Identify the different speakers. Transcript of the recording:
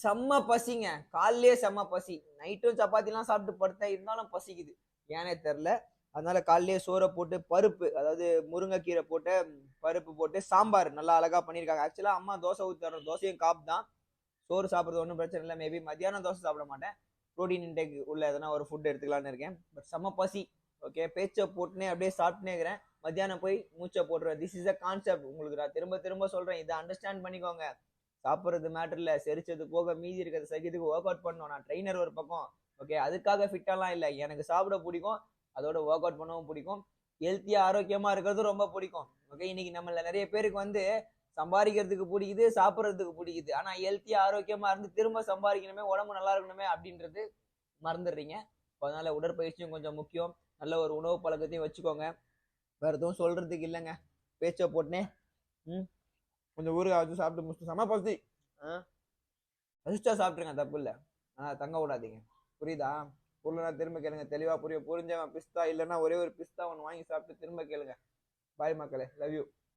Speaker 1: செம்ம பசிங்க. காலையிலேயே செம்ம பசி. நைட்டும் சப்பாத்திலாம் சாப்பிட்டு படுத்தேன். இருந்தாலும் பசிக்குது. ஏன்னே தெரியல. அதனால காலையிலேயே சோற போட்டு பருப்பு, அதாவது முருங்கைக்கீரை போட்டு பருப்பு போட்டு சாம்பார் நல்லா அழகா பண்ணியிருக்காங்க. ஆக்சுவலா அம்மா தோசை ஊத்தி தரணும். தோசையும் தான். சோறு சாப்பிடுறது ஒன்றும் பிரச்சனை இல்லை. மேபி மத்தியானம் தோசை சாப்பிட மாட்டேன். புரோட்டீன் இன்டேக் உள்ள எதனா ஒரு ஃபுட் எடுத்துக்கலாம்னு இருக்கேன். பட் செம்ம பசி. ஓகே, பேச்சை போட்டுனே அப்படியே சாப்பிட்டுனே இருக்கிறேன். மத்தியானம் போய் மூச்சை போட்டுருவேன். This is a concept. உங்களுக்கு நான் திரும்ப திரும்ப சொல்றேன். இதை அண்டர்ஸ்டாண்ட் பண்ணிக்கோங்க. சாப்பிட்றது மேட்டர் இல்ல, செரிச்சது போக மீதி இருக்கிறது சகித்துக்கு ஒர்க் அவுட் பண்ணணும். நான் ட்ரைனர் ஒரு பக்கம். ஓகே, அதுக்காக ஃபிட்டாலாம் இல்லை. எனக்கு சாப்பிட பிடிக்கும், அதோட ஒர்க் அவுட் பண்ணவும் பிடிக்கும், ஹெல்த்தியா ஆரோக்கியமா இருக்கிறது ரொம்ப பிடிக்கும். ஓகே, இன்னைக்கு நம்மள நிறைய பேருக்கு வந்து சம்பாதிக்கிறதுக்கு பிடிக்குது, சாப்பிட்றதுக்கு பிடிக்குது. ஆனா ஹெல்த்தியா ஆரோக்கியமா இருந்து திரும்ப சம்பாதிக்கணுமே, உடம்பு நல்லா இருக்கணுமே அப்படின்றது மறந்துடுறீங்க. அதனால உடற்பயிற்சியும் கொஞ்சம் முக்கியம். நல்ல ஒரு உணவு பழக்கத்தையும் வச்சுக்கோங்க. வேற எதுவும் சொல்றதுக்கு இல்லைங்க. பேச்ச போட்டுனே கொஞ்சம் ஊறுகாய் வச்சு சாப்பிட்டு முடிச்சு செம பசி. ரசிச்சா சாப்பிட்டுருங்க, தப்பு இல்லை. தங்க விடாதீங்க. புரியுதா? புரியலன்னா திரும்ப கேளுங்க. தெளிவா புரிஞ்சவன் பிஸ்தா இல்லைன்னா ஒரே ஒரு பிஸ்தா ஒன்று வாங்கி சாப்பிட்டு திரும்ப கேளுங்க. பாய் மக்களே, லவ் யூ.